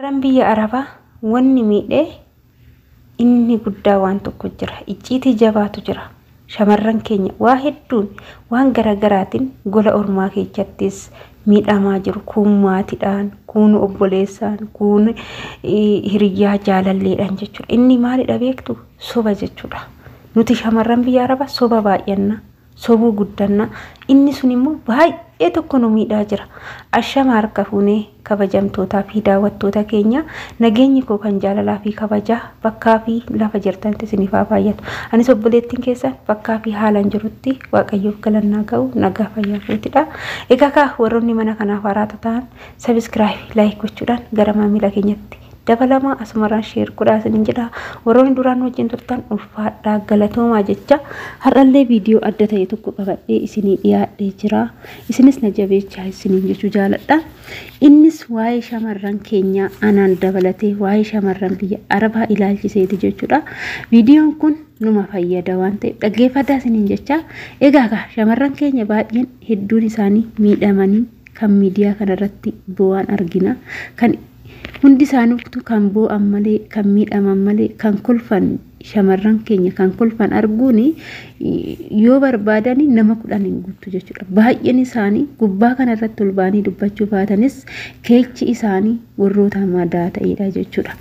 Biyya Arabaa wanni miidhee inni guddaa waan tokko jira. Icciitii jabaatu jira. Shamarran keenya waa hedduun waan garagaraatiin gola ormaa keessattis miidhamaa jiru. Kun maatiidhaan, kun obboleessaan, kun hiriyyaa jaalalleedhaan jechuudha. Inni maalidha beektu? Soba jechuudha. Nuti shamarran biyya Arabaa soba baay'anna, sobuu guddanna. Inni sun immoo baay'ee tokko nu miidhaa jira. Ashama harka fuunee kabajamtootaa fi daawwattoota keenya nageenyi koo kan jaalalaa fi kabajaa bakkaa fi lafa jirtanitti isiniif haa baay'atu. Anis obboleettiin keessan bakkaa fi haalaan jirutti Waaqayyoof galannaa ga'u nagaa fayyaa fuutidha. Egaa warroonni mana kanaaf haaraa ta'an subscribe, like gochuudhaan gara maamila keenyatti dabalama asumaraan share godhaa isiniin jedha. Warroonni duraan wajjin turtan ulfaadhaa galatoomaa jecha har'allee viidiyoo adda ta'e tokko qabadhee isinii dhiyaadhee jira. Isinis na jabeechaa isiniin jechuu jaaladha. Innis waa'ee shamarran keenya anaan dabalatee waa'ee shamarran biyya Arabaa ilaalchiseeti jechuudha. Viidiyoon kun numa fayyada waan ta'eef dhaggeeffadhaa isiniin jecha. Egaa shamarran keenya baay'een hedduun isaanii miidhamanii kan miidiyaa kanarratti bu'aan argina. Kan hundi isaaniitu kan bu'an malee, kan miidhaman malee, kan kolfan shamarran keenya kan kolfan arguun yoo barbaadani nama 10 hin guutu jechuudha. Baay'een isaanii gubbaa kanarratti ol baanii dubbachuu baatanis keechi isaanii warroota madaa ta'edha jechuudha.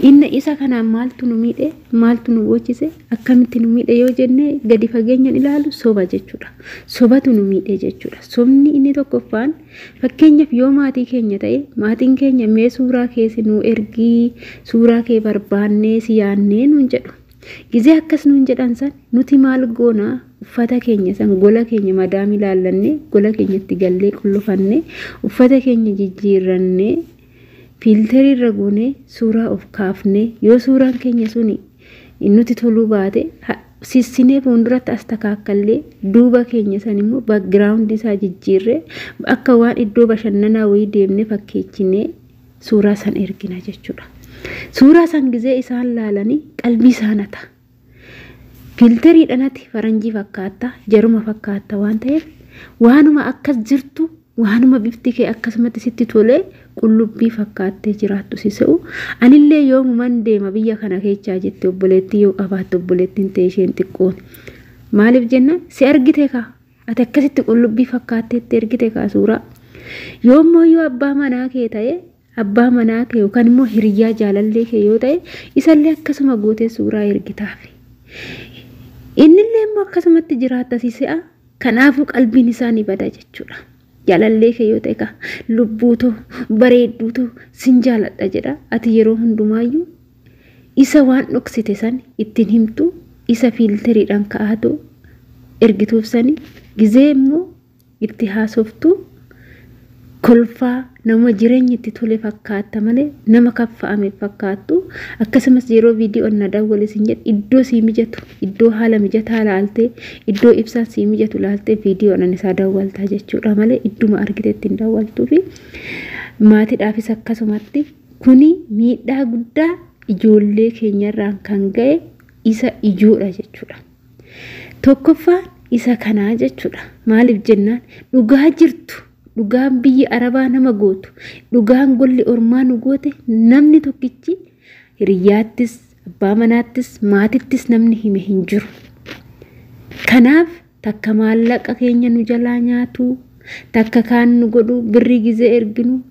Inni isa kanaan maaltu nu miidhe, maaltu nu gochise, akkamitti nu miidhe yoo jenne gadi fageenyaan ilaalu soba jechuudha. Sobatu nu miidhe jechuudha. Sobni inni tokkoffaan fakkeenyaaf yoo maatii keenya ta'e maatiin keenya mee suuraa kee nu ergii, suuraa kee barbaannee si yaannee nuun jedhu. Gizee akkas nuun jedhan san nuti maal goona uffata keenya san gola keenya madaami ilaallanne gola keenyatti gallee qullufanne uffata keenya jijjiirranne filterii irra goone suuraa of kaafne yoo suuraan keenya suni nuti toluu baate sissinee fuulduratti as takaakallee duuba keenya san immoo background isaa jijjiirre akka waan iddoo bashannanaa wayii deemne fakkeechinee suuraa san ergina jechuudha. Suuraa san gizee isaan laalanii qalbii isaanata. Filterii dhanati faranjii fakkaata, jaruma fakkaata waan ta'eef waanuma akkas jirtu, waanuma bifti kee akkasumatti sitti tolee qullubbii fakkaattee jiraattu sisa'u. Anillee yoomuman deema biyya kana keessaa jette obboleettii yoo qabaattu obboleettiin ta'e isheen xiqqoon. Maaliif jenna? Si argite ka? Ati akkasitti qullubbii fakkaatteetti ergite ka suuraa? Yoommoo yoo abbaa manaa kee ta'e abbaa manaa kee yookaan immoo hiriyyaa jaalallee kee yoo ta'e isallee akkasuma gootee suuraa ergitaaf. Innillee immoo akkasumatti jiraata si'a. Kanaafuu qalbiin isaa ni bada jechuudha. Jaalallee kee yoo ta'e lubbuutu bareedduutu sin jaaladha jedha. Ati yeroo hundumaayyuu isa waan dhoksite san ittiin himtu isa filteriidhaan ka'aatu ergituuf sani gizee immoo itti haasoftu kolfaa nama jireenyi itti tole fakkaata malee nama kaffa'ame fakkaattu. Akkasumas yeroo viidiyoo na daawwale sin jedhe iddoo si mijatu, iddoo haala mijataa laaltee, iddoo ibsaan si mijatu laaltee viidiyoo nan isaa daawwaltaa jechuudha malee idduma argiteetti hin daawwaltuu fi maatiidhaafis akkasumatti kuni miidhaa guddaa ijoollee keenyarraan kan ga'e isa ijoodha jechuudha. Tokkoffaan isa kanaa jechuudha. Maaliif jennaan dhugaa jirtu. Dhugaan biyya Arabaa nama gootu, dhugaan golli ormaa nu goote namni tokkichi hiriyyaattis, abbaa manaattis, maatittis namni hime hin jiru. Kanaaf takka maallaqa keenya nu jalaa nyaatu, takka kaan nu godhu birrii gizee erginu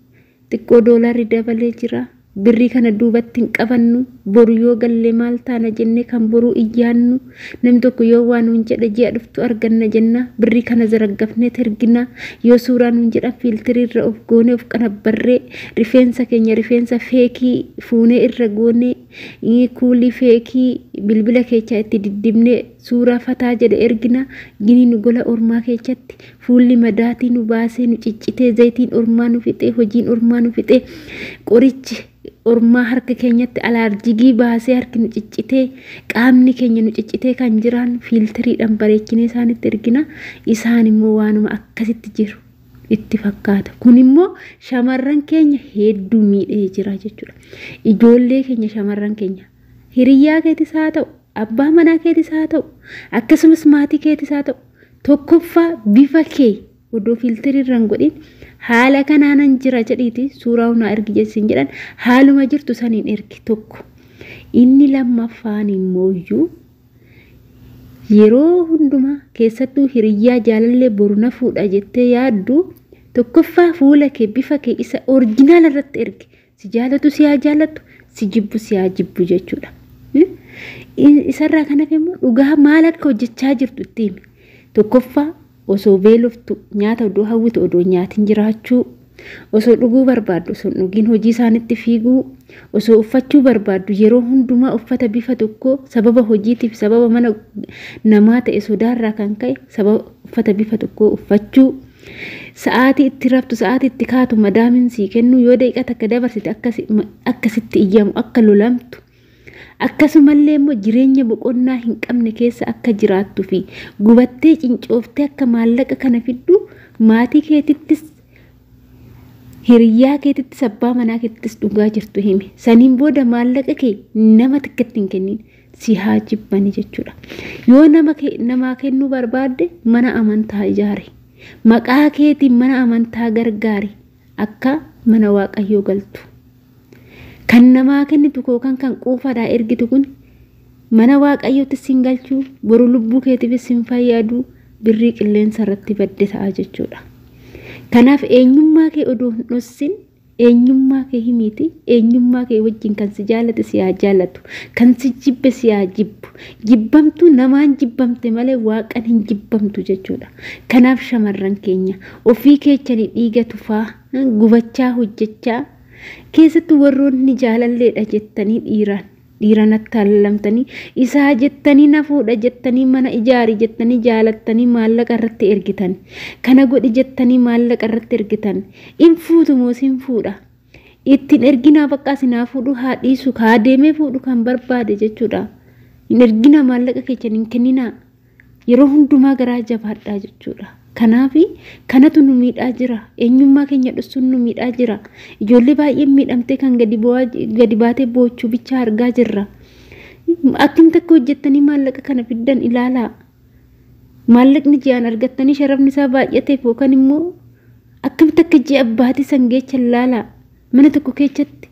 xiqqoo doolarii dabalee jira. Birrii kana duubatti hin qabannu, boru yoo galle maal taana jenne kan boruu iyyaannu, namni tokko yoo waan nuun jedhe ji'a dhuftu arganna jenna, birrii kana zaraggafnee ergina, yoo suuraa nuun jedha filtirii irra of goone of qanabbarree, rifeensa keenya rifeensa feekii fuunee irra goone, kuulii feekii bilbila keechaa itti diddibnee suuraa fataa jedhe ergina, gini nu gola ormaa keessatti fuulli madaatii nu baasee nu ciccitee zayitiin ormaa nu fixee hojiin ormaa nu fixee qorichi ormaa harka keenyatti alaarjigii baasee harki nu ciccitee qaamni keenya nu ciccitee kan jiraan filtiriidhaan bareechinee isaanitti ergina. Isaan immoo waanuma akkasitti jiru itti fakkaata. Kun immoo shamarran keenya hedduu miidhee jira jechuudha. Ijoollee keenya shamarran keenya hiriyyaa keetis haa ta'u, abbaa manaa keetis haa ta'u, akkasumas maatii keetis haa ta'u tokkoffaa bifa kee odoo filtirii irraan godhin haala kanaanan jira jedhiiti suuraa hunaa ergi jechuun jedhan haaluma jirtu saniin ergi tokko. Inni lammaffaan immooyyuu yeroo hundumaa keessattuu hiriyyaa jaalallee boruna fuudha jettee yaaddu tokkoffaa fuula kee bifa kee isa orjinaal irratti ergi. Si jaalatu si haa jaalatu, si jibbu si haa jibbu jechuudha. Isarraa kanaaf immoo dhugaa maal akka hojjechaa jirtu ittiin tokkoffaa osoo beeloftu nyaata odoo hawwitu odoo nyaatiin jiraachuu, osoo dhuguu barbaaddu osoo dhugiin hojii isaanitti fiiguu, osoo uffachuu barbaaddu yeroo hundumaa uffata bifa tokko sababa hojiitiif sababa mana namaa ta'e sodaarraa kan ka'e sababa uffata bifa tokko uffachuu. Sa'aatii itti raftu sa'aatii itti kaatu madaamin sii kennu yoo daqiiqa takka dabarsite akkasitti iyyamu akka lolamtu. Akkasumallee immoo jireenya boqonnaa hin qabne keessa akka jiraattuu fi gubattee cincooftee akka maallaqa kana fiddu maatii keetittis hiriyyaa keetittis abbaa manaa keetittis dhugaa jirtu himi. Saniin booda maallaqa kee nama tokkotti hin kennin si haa jibbani jechuudha. Yoo namaa kennuu barbaadde mana amantaa ijaari. Maqaa keetiin mana amantaa gargaari akka mana waaqayyoo galtu. Kan namaa kennitu kookan kan quufaadhaa ergitu kun mana waaqayyootti sin galchuu boru lubbuu keetiifis sin fayyadu birrii qilleensa irratti badde ta'a jechuudha. Kanaaf eenyummaa kee odoo hin dhossin eenyummaa kee himiti eenyummaa kee wajjin kan si jaalate si haa jaalatu kan si jibbe si haa jibbu. Jibbamtu namaan jibbamte malee waaqan hin jibbamtu jechuudha. Kanaaf shamarran keenya ofii keechanii dhiiga tufaa gubachaa hojjechaa keessattuu warroonni jaalalleedha jettanii dhiiran attaalamtanii isaa jettanii nafuudha jettanii mana ijaari jettanii jaalattanii maallaqa irratti ergitan kana godhi jettanii maallaqa irratti ergitan in fuutu moo sin fuudha ittiin erginaa bakka sinaa fuudhu haa dhiisu haa deemee fuudhu kan barbaade jechuudha. In ergina maallaqa keechan hin kenninaa yeroo hundumaa garaa jabaadhaa jechuudha. Kanaafi kanatu nu miidhaa jira. Eenyummaa keenya dhossuun nu miidhaa jira. Ijoollee baay'ee miidhamtee kan gadi baatee boochuu bichaa argaa jirra. Akkim takka hojjettanii maallaqa kana fiddan ilaalaa. Maallaqni ji'aan argattanii sharafni isaa baay'ateef yookaan immoo akkam takka ji'a abbaatii sangeecha ilaalaa. Mana tokko keessatti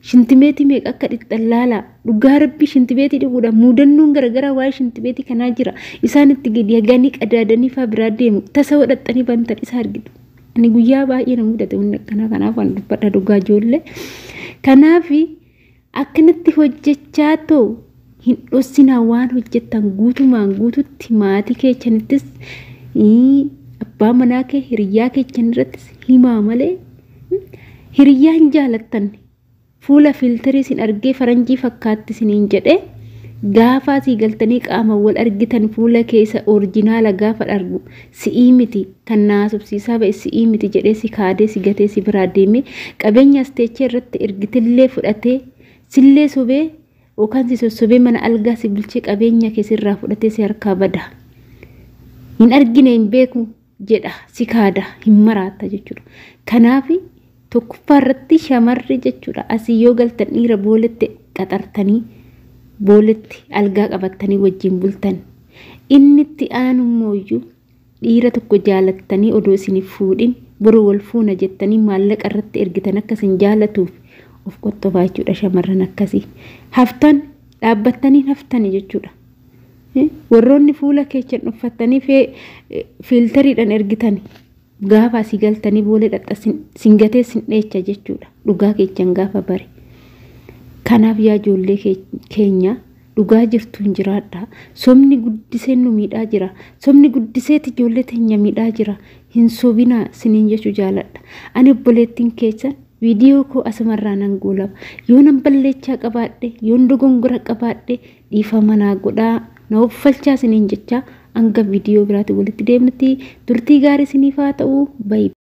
shintimeetii meeqa akka dhixxan ilaalaa. Dhugaa rabbii shintimeetii dhuguudha. Muudannoon garagaraa waa'ee shintimeetii kanaa jira. Isaan itti gadi haganii qadaadanii fa'aa biraa deemu. Tasa godhattanii bantan isa argitu. Ani guyyaa baay'ee na mudate wanni akkanaa kanaaf waan dubbadha dhugaa ijoollee. Kanaaf akkanatti hojjechaa too hin dhossinaa waan hojjettan guutumaan guututti maatii keechanittis abbaa manaa kee hiriyyaa keechan irrattis himaa malee hiriyyaa hin jaalattan. Fuula filtirii sin argee faranjii fakkaatti siniin jedhe gaafa si galtanii qaama wal argitan fuula keessa orjinaala gaafa argu si'ii miti kan naasubsiisaa ba'e si'ii miti jedhee si kaadee si gatee si biraa deemee qabeenya asteechee irratti ergitillee fudhatee sillee sobee yookaan si sossobee mana algaa si bilchee qabeenya keessirraa fudhatee si harkaa bada. Hin argine hin beeku jedha si kaada hin maraata jechuudha. Kanaafi tokkoffaa irratti shamarri jechuudha. Asii yoo galtan dhiira booletti qaxartanii booletti algaa qabattanii wajjin bultan. Inni itti aanummooyyuu dhiira tokko jaalattanii odoo isin fuudhin boru wal fuuna jettanii maallaqa irratti ergitan akkasin jaalatuuf of qottobaa jechuudha shamarran akkasii. Haftan dhaabbattanii haftani jechuudha. Warroonni fuula keechan uffatanii filtariidhaan ergitani. Gaafa asii galtanii boolee dhadhasin singatee sin dheecha jechuudha. Dhugaa keechan gaafa bare. Kanaaf yaa ijoollee keenya dhugaa jirtuun jiraadha. Somni guddisee nu miidhaa jira. Somni guddiseeti ijoollee teenya miidhaa jira. Hin sobinaa siniin jechuu jaaladha. Ani obboleettiin keessan viidiyoo koo asumarraa nan goolaba. Yoo nan balleechaa qabaadhe, yoon dogongora qabaadhe dhiifama naa godhaa. Na uffalchaa siniin jechaa hanga viidiyoo biraatti walitti deemnutti turtii gaarii siniif haa ta'u. Bye bye.